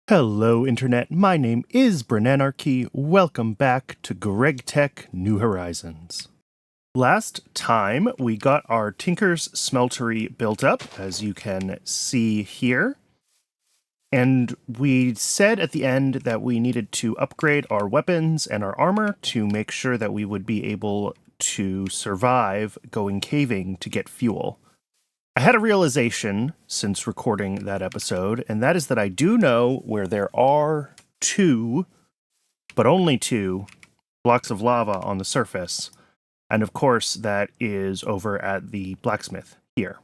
Hello Internet, my name is Brennanarchy. Welcome back to Gregtech New Horizons. Last time we got our Tinker's Smeltery built up, as you can see here. And we said at the end that we needed to upgrade our weapons and our armor to make sure that we would be able to survive going caving to get fuel. I had a realization since recording that episode, and that is that I do know where there are two, but only two, blocks of lava on the surface. And of course, that is over at the blacksmith here.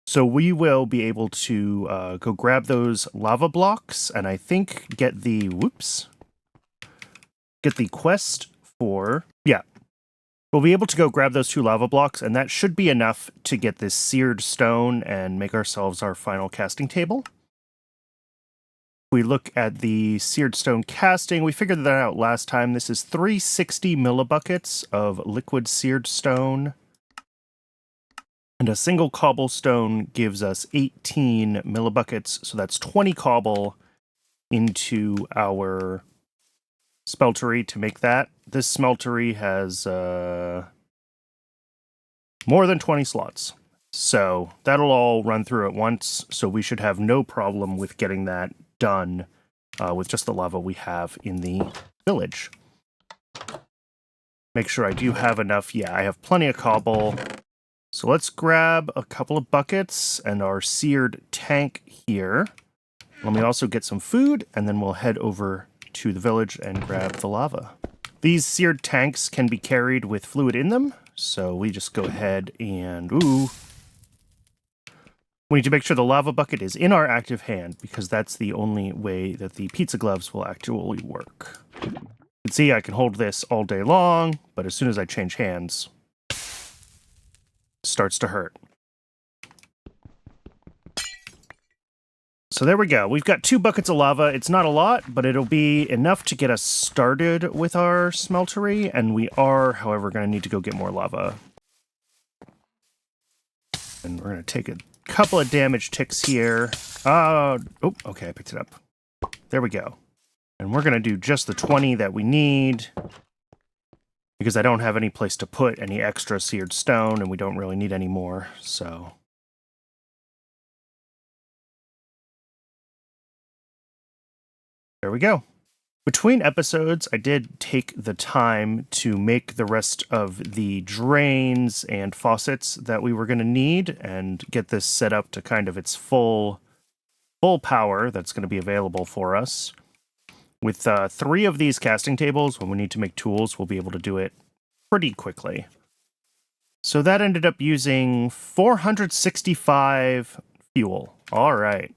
So we will be able to go grab those lava blocks, and I think get the quest for, we'll be able to go grab those two lava blocks, and that should be enough to get this seared stone and make ourselves our final casting table. We look at the seared stone casting. We figured that out last time. This is 360 millibuckets of liquid seared stone. And a single cobblestone gives us 18 millibuckets, so that's 20 cobble into our smeltery to make that. This smeltery has more than 20 slots. So that'll all run through at once, so we should have no problem with getting that done with just the lava we have in the village. Make sure I do have enough. Yeah, I have plenty of cobble. So let's grab a couple of buckets and our seared tank here. Let me also get some food, and then we'll head over to the village and grab the lava. These seared tanks can be carried with fluid in them, so we just go ahead and, we need to make sure the lava bucket is in our active hand, because that's the only way that the pizza gloves will actually work. You can see I can hold this all day long, but as soon as I change hands, it starts to hurt. So there we go. We've got 2 buckets of lava. It's not a lot, but it'll be enough to get us started with our smeltery, and we are, however, going to need to go get more lava. And we're going to take a couple of damage ticks here. Okay, I picked it up. There we go. And we're going to do just the 20 that we need, because I don't have any place to put any extra seared stone, and we don't really need any more, so... There we go. Between episodes, I did take the time to make the rest of the drains and faucets that we were going to need and get this set up to kind of its full power that's going to be available for us. With 3 of these casting tables, when we need to make tools, we'll be able to do it pretty quickly. So that ended up using 465 fuel. All right.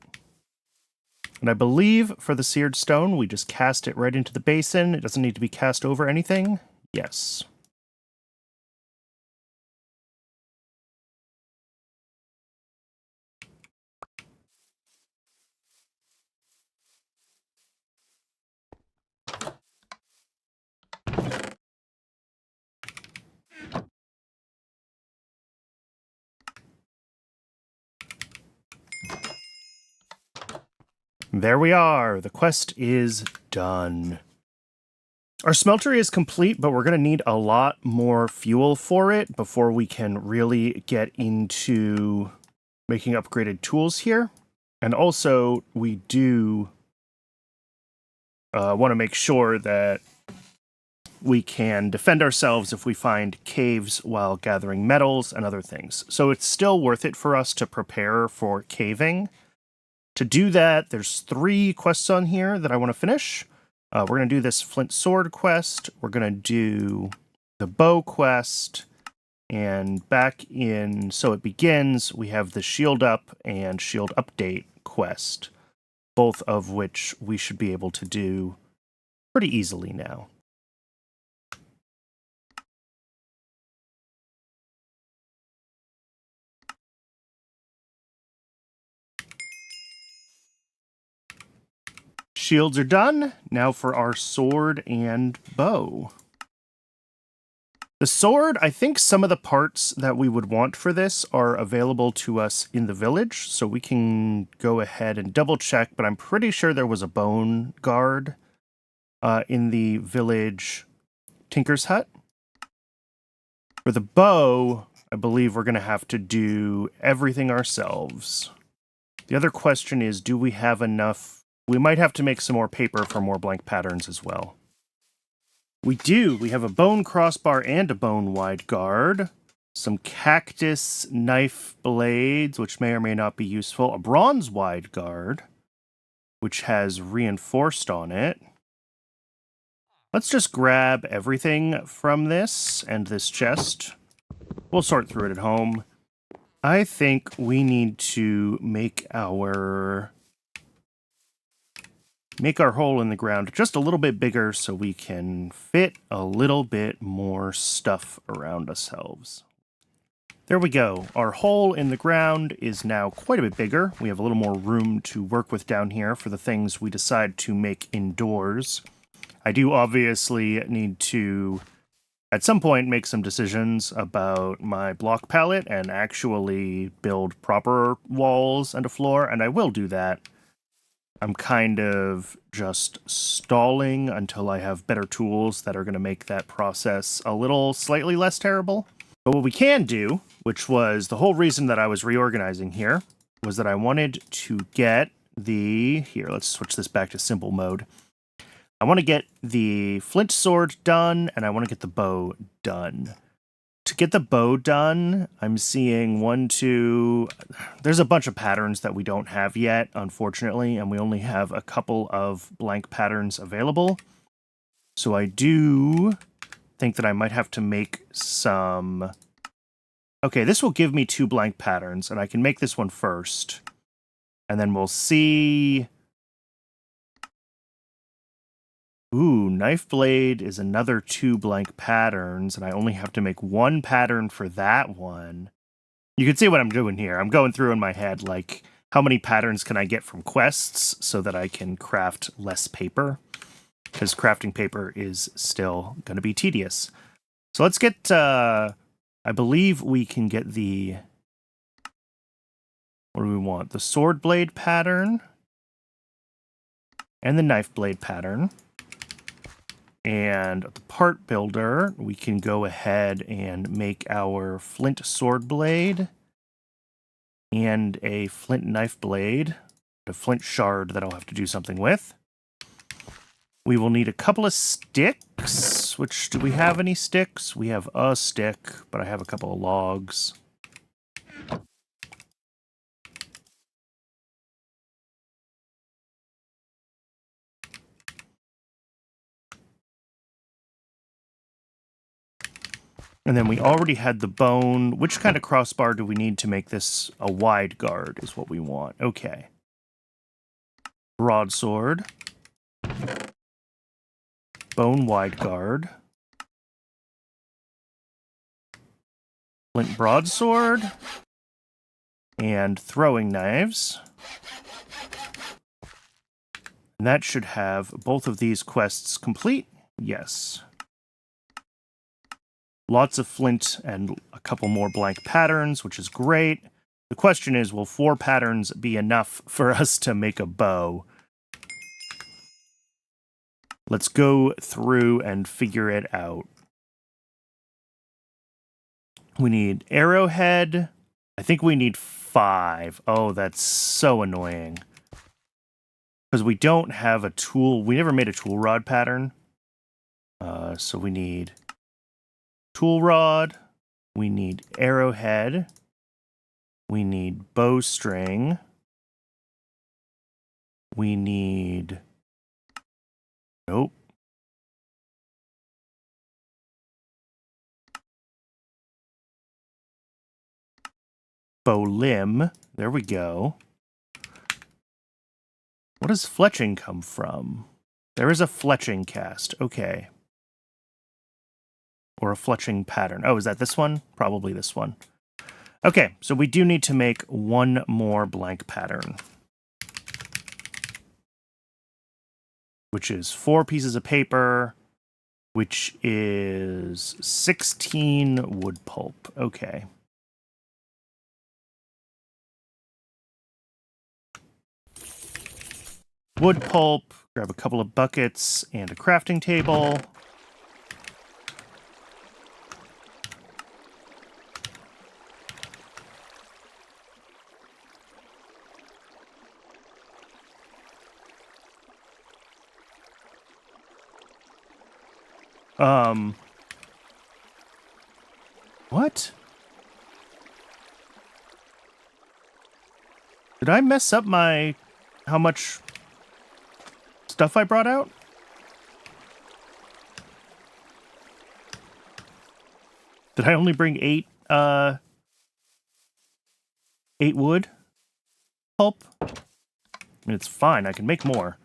And I believe for the seared stone, we just cast it right into the basin. It doesn't need to be cast over anything. Yes. There we are. The quest is done. Our smeltery is complete, but we're going to need a lot more fuel for it before we can really get into making upgraded tools here. And also, we do want to make sure that we can defend ourselves if we find caves while gathering metals and other things. So it's still worth it for us to prepare for caving. To do that, there's 3 quests on here that I want to finish. We're going to do this flint sword quest. We're going to do the bow quest. And back in So It Begins, we have the shield up and shield update quest, both of which we should be able to do pretty easily now. Shields are done. Now for our sword and bow. The sword, I think some of the parts that we would want for this are available to us in the village, so we can go ahead and double check, but I'm pretty sure there was a bone guard in the village Tinker's Hut. For the bow, I believe we're going to have to do everything ourselves. The other question is, do we have enough? We might have to make some more paper for more blank patterns as well. We do. We have a bone crossbar and a bone wide guard. Some cactus knife blades, which may or may not be useful. A bronze wide guard, which has reinforced on it. Let's just grab everything from this and this chest. We'll sort through it at home. I think we need to make our hole in the ground just a little bit bigger so we can fit a little bit more stuff around ourselves. There we go. Our hole in the ground is now quite a bit bigger. We have a little more room to work with down here for the things we decide to make indoors. I do obviously need to, at some point, make some decisions about my block palette and actually build proper walls and a floor, and I will do that. I'm kind of just stalling until I have better tools that are going to make that process a little slightly less terrible. But what we can do, which was the whole reason that I was reorganizing here, was that I wanted to get the... Here, let's switch this back to simple mode. I want to get the flint sword done, and I want to get the bow done. To get the bow done, I'm seeing 1, 2... There's a bunch of patterns that we don't have yet, unfortunately, and we only have a couple of blank patterns available. So I do think that I might have to make some... Okay, this will give me 2 blank patterns, and I can make this one first. And then we'll see... Ooh, knife blade is another 2 blank patterns, and I only have to make 1 pattern for that one. You can see what I'm doing here. I'm going through in my head, like, how many patterns can I get from quests so that I can craft less paper? Because crafting paper is still going to be tedious. So let's get, I believe we can get the... What do we want? The sword blade pattern and the knife blade pattern. And the part builder, we can go ahead and make our flint sword blade and a flint knife blade, a flint shard that I'll have to do something with. We will need a couple of sticks, which, do we have any sticks? We have a stick, but I have a couple of logs. And then we already had the bone. Which kind of crossbar do we need to make this a wide guard is what we want. Okay. Broadsword. Bone wide guard. Flint broadsword. And throwing knives. And that should have both of these quests complete. Yes. Lots of flint and a couple more blank patterns, which is great. The question is, will 4 patterns be enough for us to make a bow? Let's go through and figure it out. We need arrowhead. I think we need 5. Oh, that's so annoying. Because we don't have a tool. We never made a tool rod pattern. So we need... tool rod, we need arrowhead, we need bowstring, we need... Nope. Bow limb, there we go. What does fletching come from? There is a fletching cast, okay. Or a fletching pattern. Oh, is that this one? Probably this one. Okay, so we do need to make 1 more blank pattern. Which is 4 pieces of paper, which is 16 wood pulp. Okay. Wood pulp, grab a couple of buckets and a crafting table. What? Did I mess up how much stuff I brought out? Did I only bring 8 wood pulp? I mean, it's fine. I can make more.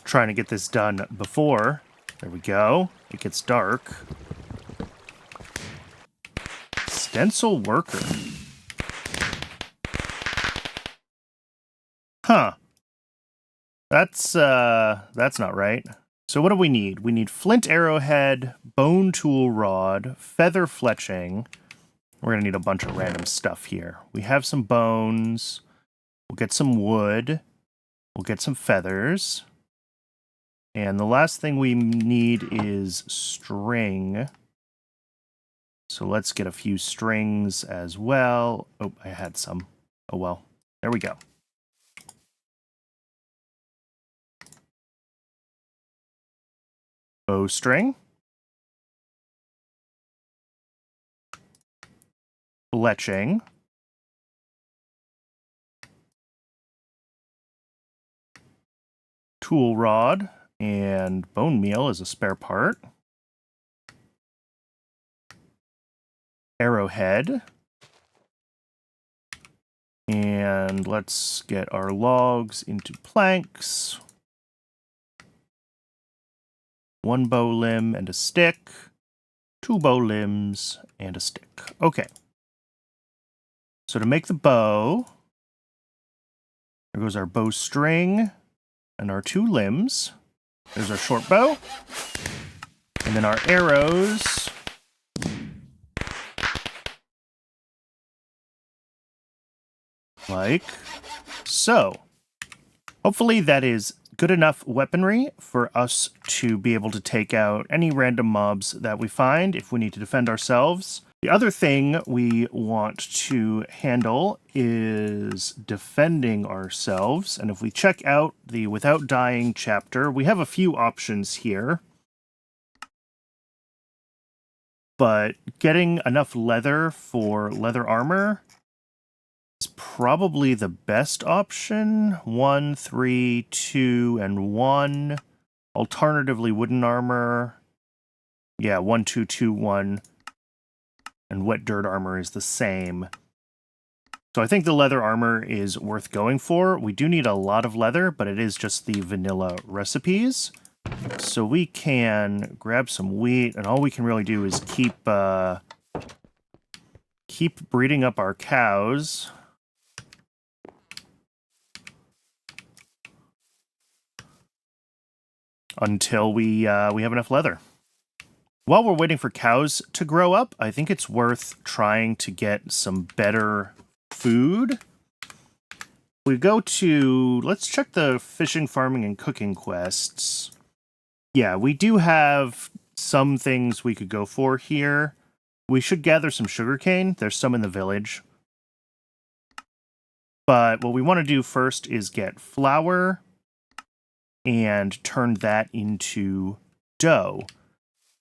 Trying to get this done before. There we go. It gets dark. Stencil worker. Huh. That's not right. So what do we need? We need flint arrowhead, bone tool rod, feather fletching. We're gonna need a bunch of random stuff here. We have some bones. We'll get some wood. We'll get some feathers. And the last thing we need is string. So let's get a few strings as well. Oh, I had some. Oh well. There we go. Bowstring. Fletching. Tool rod. And bone meal as a spare part. Arrowhead. And let's get our logs into planks. 1 bow limb and a stick. 2 bow limbs and a stick. Okay. So to make the bow, there goes our bowstring and our 2 limbs. There's our short bow. And then our arrows. Like so. Hopefully that is good enough weaponry for us to be able to take out any random mobs that we find if we need to defend ourselves. The other thing we want to handle is defending ourselves. And if we check out the Without Dying chapter, we have a few options here. But getting enough leather for leather armor is probably the best option. 1, 3, 2, and 1. Alternatively, wooden armor. Yeah, 1, 2, 2, 1. And wet dirt armor is the same. So I think the leather armor is worth going for. We do need a lot of leather, but it is just the vanilla recipes. So we can grab some wheat, and all we can really do is keep breeding up our cows. Until we have enough leather. While we're waiting for cows to grow up, I think it's worth trying to get some better food. We go to, let's check the fishing, farming, and cooking quests. Yeah, we do have some things we could go for here. We should gather some sugarcane. There's some in the village. But what we want to do first is get flour and turn that into dough.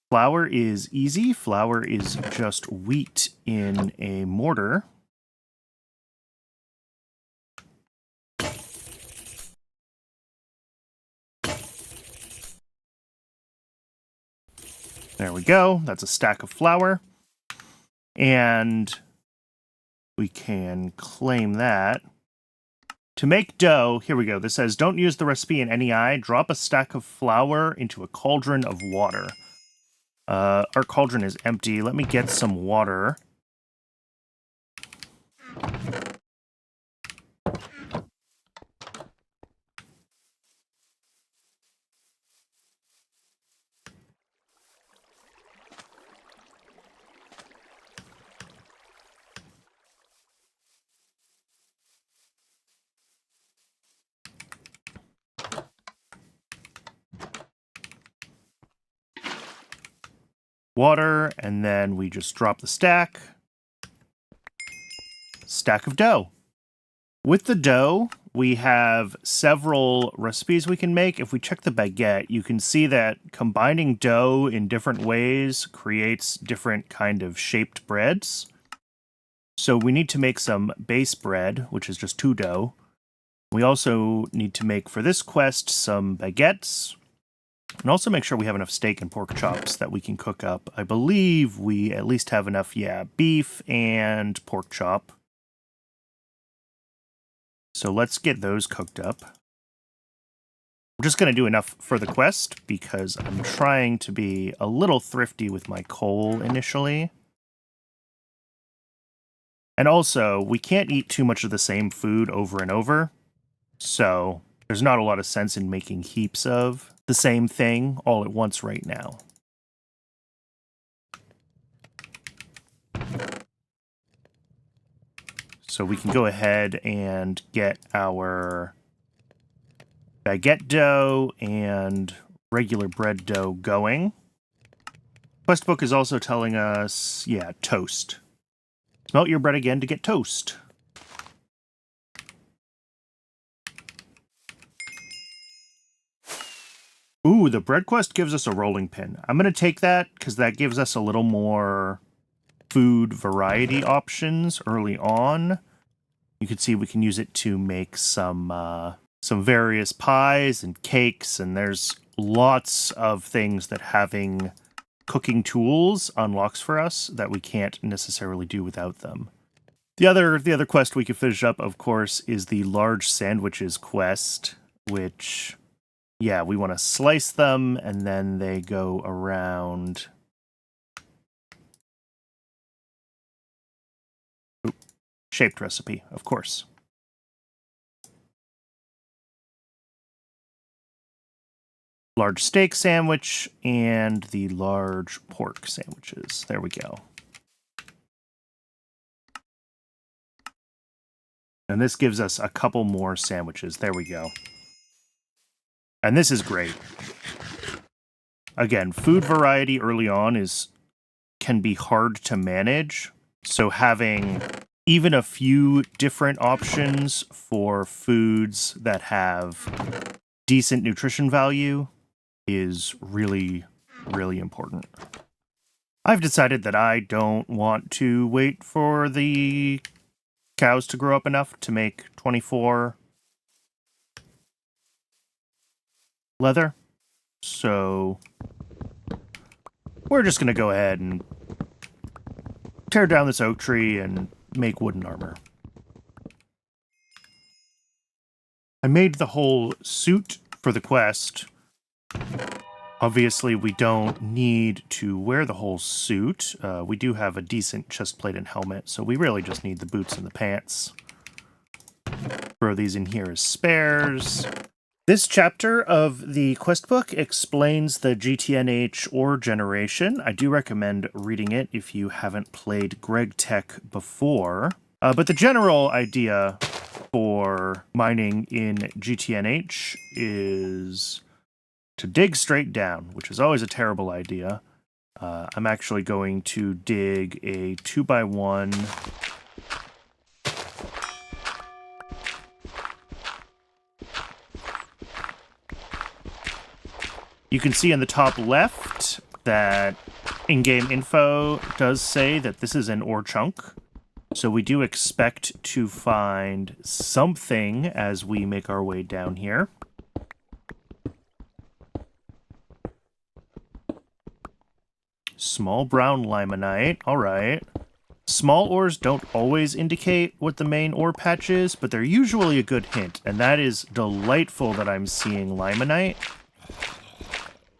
Flour is easy. Flour is just wheat in a mortar. There we go. That's a stack of flour. And we can claim that. To make dough, here we go. This says, don't use the recipe in any eye. Drop a stack of flour into a cauldron of water. Our cauldron is empty. Let me get some water. Water, and then we just drop the stack. Stack of dough. With the dough, we have several recipes we can make. If we check the baguette, you can see that combining dough in different ways creates different kind of shaped breads. So we need to make some base bread, which is just 2 dough. We also need to make, for this quest, some baguettes. And also make sure we have enough steak and pork chops that we can cook up. I believe we at least have enough, beef and pork chop. So let's get those cooked up. I'm just going to do enough for the quest because I'm trying to be a little thrifty with my coal initially. And also, we can't eat too much of the same food over and over. So there's not a lot of sense in making heaps of the same thing all at once right now. So we can go ahead and get our baguette dough and regular bread dough going. Quest book is also telling us, toast. Smelt your bread again to get toast. Ooh, the bread quest gives us a rolling pin. I'm going to take that because that gives us a little more food variety options early on. You can see we can use it to make some various pies and cakes, and there's lots of things that having cooking tools unlocks for us that we can't necessarily do without them. The other quest we could finish up, of course, is the large sandwiches quest, which, we want to slice them, and then they go around. Shaped recipe, of course. Large steak sandwich and the large pork sandwiches. There we go. And this gives us a couple more sandwiches. There we go. And this is great. Again, food variety early on can be hard to manage. So having even a few different options for foods that have decent nutrition value is really, really important. I've decided that I don't want to wait for the cows to grow up enough to make 24 leather. So we're just going to go ahead and tear down this oak tree and make wooden armor. I made the whole suit for the quest. Obviously, we don't need to wear the whole suit. We do have a decent chest plate and helmet, so we really just need the boots and the pants. Throw these in here as spares. This chapter of the quest book explains the GTNH ore generation. I do recommend reading it if you haven't played Gregtech before. But the general idea for mining in GTNH is to dig straight down, which is always a terrible idea. I'm actually going to dig a 2x1 You can see in the top left that in-game info does say that this is an ore chunk. So we do expect to find something as we make our way down here. Small brown limonite. All right. Small ores don't always indicate what the main ore patch is, but they're usually a good hint. And that is delightful that I'm seeing limonite.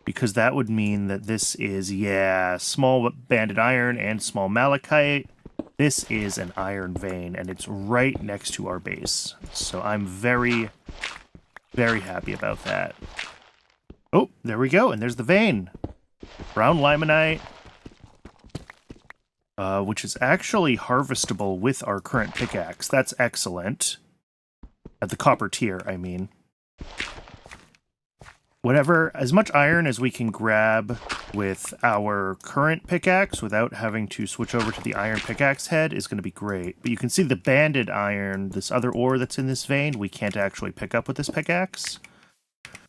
because that would mean that this is, yeah, small banded iron and small malachite. This is an iron vein, and it's right next to our base. So I'm very, very happy about that. Oh, there we go, and there's the vein. Brown limonite, which is actually harvestable with our current pickaxe. That's excellent. At the copper tier, I mean. Whatever, as much iron as we can grab with our current pickaxe without having to switch over to the iron pickaxe head is going to be great. But you can see the banded iron, this other ore that's in this vein, we can't actually pick up with this pickaxe.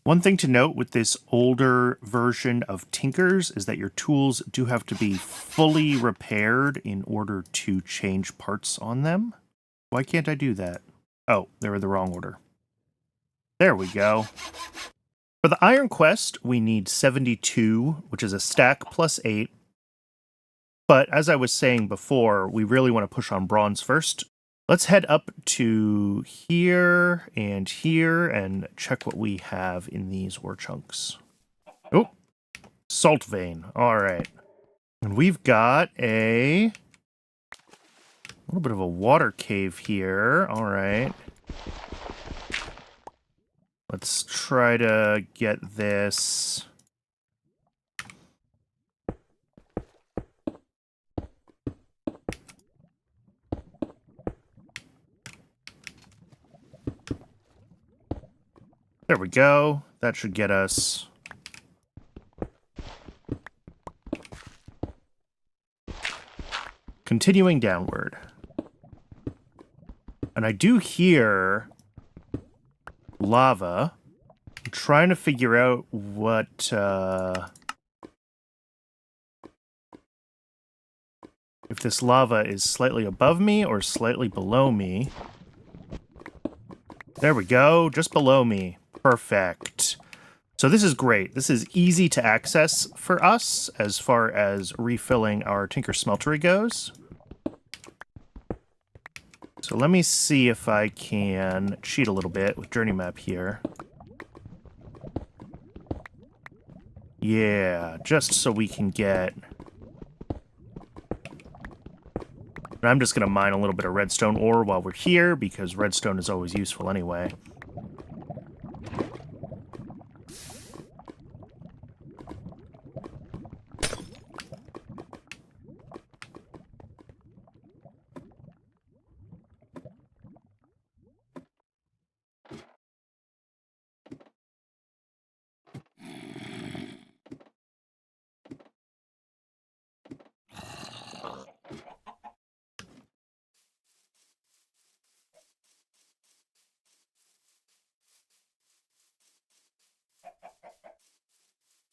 One thing to note with this older version of Tinkers is that your tools do have to be fully repaired in order to change parts on them. Why can't I do that? Oh, they're in the wrong order. There we go. For the Iron Quest, we need 72, which is a stack plus 8. But as I was saying before, we really want to push on bronze first. Let's head up to here and check what we have in these ore chunks. Oh, salt vein. All right. And we've got a little bit of a water cave here. All right. Let's try to get this. There we go. That should get us. Continuing downward. And I do hear lava. I'm trying to figure out what, if this lava is slightly above me or slightly below me. There we go, just below me. Perfect. So this is great. This is easy to access for us as far as refilling our Tinker Smeltery goes. So let me see if I can cheat a little bit with Journey Map here. Yeah, just so we can get... I'm just going to mine a little bit of redstone ore while we're here, because redstone is always useful anyway.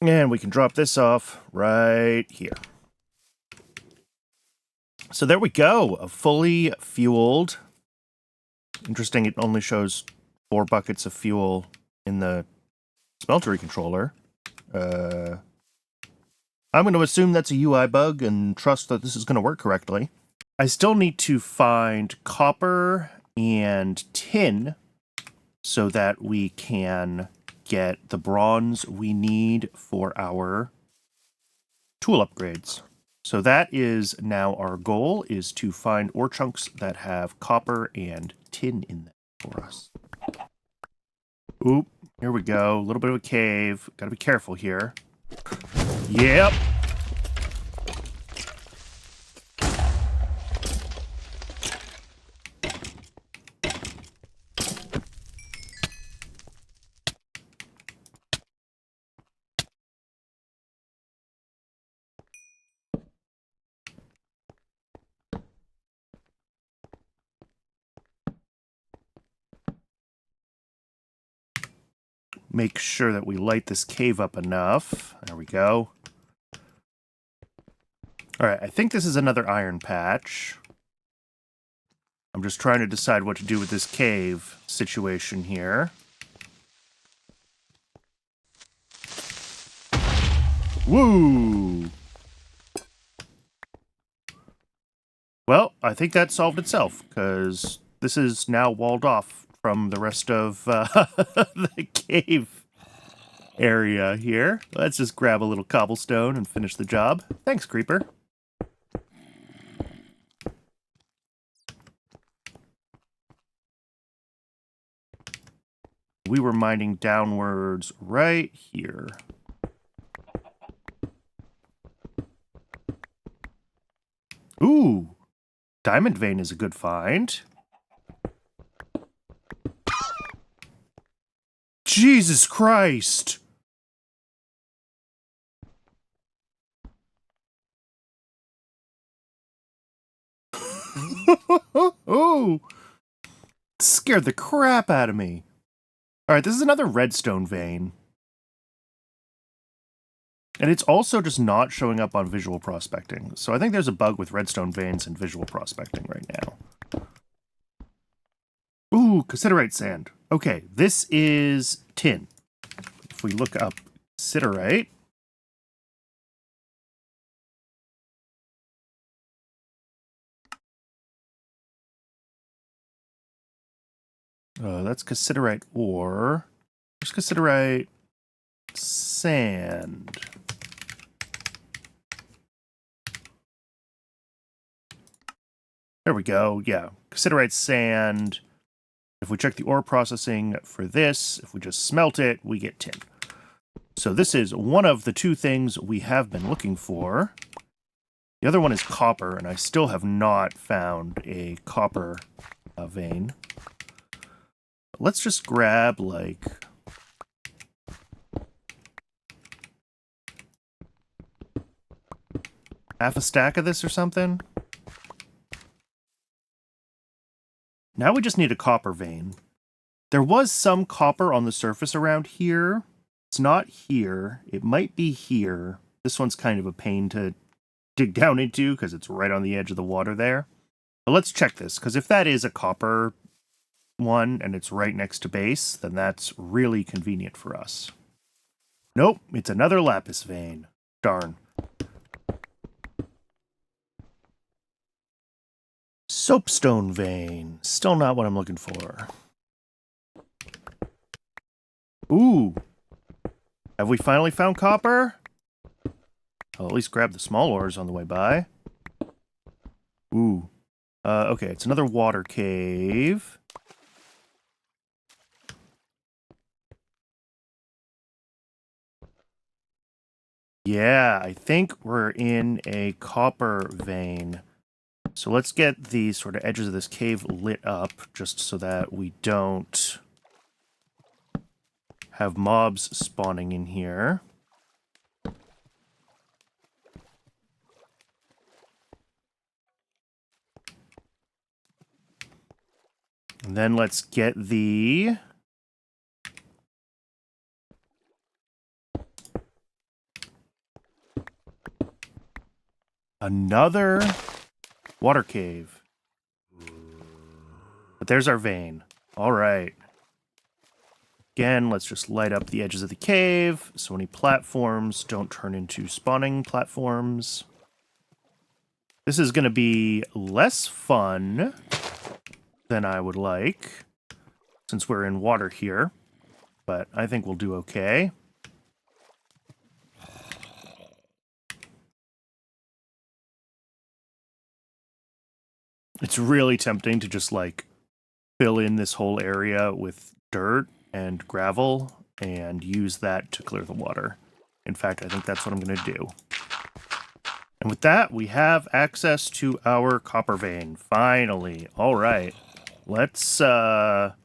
And we can drop this off right here. So there we go, a fully fueled. Interesting, it only shows 4 buckets of fuel in the smeltery controller. I'm going to assume that's a UI bug and trust that this is going to work correctly. I still need to find copper and tin so that we can get the bronze we need for our tool upgrades. So that is now our goal, is to find ore chunks that have copper and tin in them for us. Oop, here we go. A little bit of a cave. Gotta be careful here. Yep. Make sure that we light this cave up enough. There we go. All right, I think this is another iron patch. I'm just trying to decide what to do with this cave situation here. Woo! Well, I think that solved itself, because this is now walled off from the rest of the cave. area here. Let's just grab a little cobblestone and finish the job. Thanks, creeper. We were mining downwards right here. Ooh, diamond vein is a good find. Jesus Christ! Oh, scared the crap out of me. All right, this is another redstone vein. And it's also just not showing up on visual prospecting. So I think there's a bug with redstone veins and visual prospecting right now. Ooh, cassiterite sand. Okay, this is tin. If we look up cassiterite, that's cassiterite ore. There's cassiterite sand. There we go. Yeah, cassiterite sand. If we check the ore processing for this, if we just smelt it, we get tin. So this is one of the two things we have been looking for. The other one is copper, and I still have not found a copper vein. Let's just grab, like, half a stack of this or something. Now we just need a copper vein. There was some copper on the surface around here. It's not here. It might be here. This one's kind of a pain to dig down into because it's right on the edge of the water there. But let's check this, because if that is a copper one and it's right next to base, then that's really convenient for us. Nope, it's another lapis vein. Darn. Soapstone vein. Still not what I'm looking for. Ooh. Have we finally found copper? I'll at least grab the small ores on the way by. Ooh. Okay, it's another water cave. Yeah, I think we're in a copper vein. So let's get the sort of edges of this cave lit up, just so that we don't have mobs spawning in here. And then let's get the... another water cave. But there's our vein. All right. Again, let's just light up the edges of the cave so any platforms don't turn into spawning platforms. This is going to be less fun than I would like, since we're in water here, but I think we'll do okay. It's really tempting to just, like, fill in this whole area with dirt and gravel and use that to clear the water. In fact, I think that's what I'm going to do. And with that, we have access to our copper vein. Finally. All right. Let's, what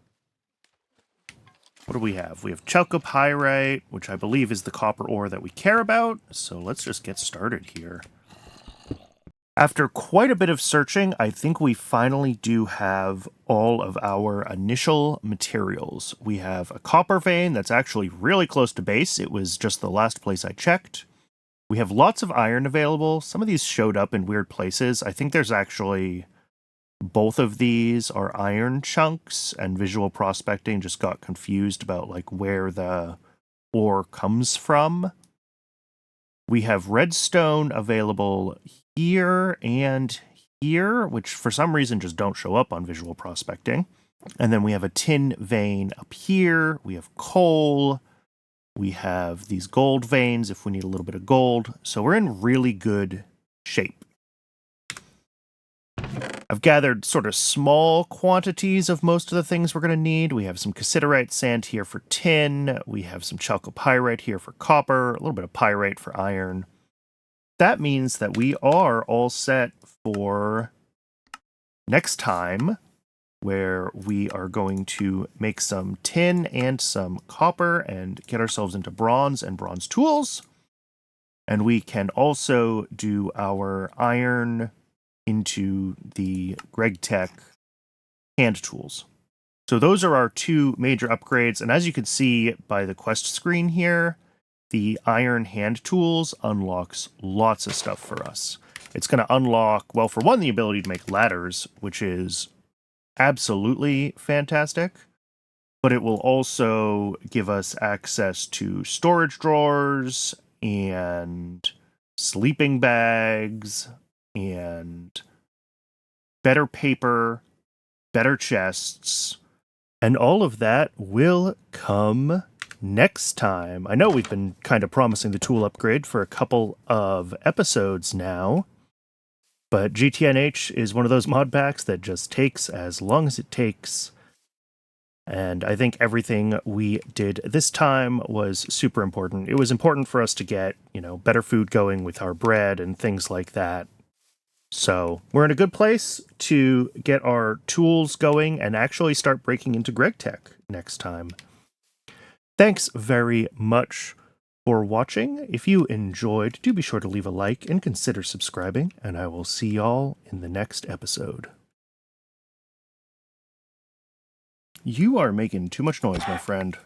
do we have? We have chalcopyrite, which I believe is the copper ore that we care about. So let's just get started here. After quite a bit of searching, I think we finally do have all of our initial materials. We have a copper vein that's actually really close to base. It was just the last place I checked. We have lots of iron available. Some of these showed up in weird places. I think there's actually... both of these are iron chunks, and visual prospecting just got confused about, like, where the ore comes from. We have redstone available here and here, which for some reason just don't show up on visual prospecting. And then we have a tin vein up here. We have coal. We have these gold veins if we need a little bit of gold. So we're in really good shape. I've gathered sort of small quantities of most of the things we're going to need. We have some cassiterite sand here for tin. We have some chalcopyrite here for copper, a little bit of pyrite for iron. That means that we are all set for next time, where we are going to make some tin and some copper and get ourselves into bronze and bronze tools. And we can also do our iron into the Gregtech hand tools. So those are our two major upgrades. And as you can see by the quest screen here, the iron hand tools unlocks lots of stuff for us. It's going to unlock, well, for one, the ability to make ladders, which is absolutely fantastic. But it will also give us access to storage drawers and sleeping bags and better paper, better chests, and all of that will come next time. I know we've been kind of promising the tool upgrade for a couple of episodes now, but GTNH is one of those mod packs that just takes as long as it takes. And I think everything we did this time was super important. It was important for us to get, better food going with our bread and things like that. So we're in a good place to get our tools going and actually start breaking into Gregtech next time. Thanks very much for watching. If you enjoyed, do be sure to leave a like and consider subscribing, and I will see y'all in the next episode. You are making too much noise, my friend.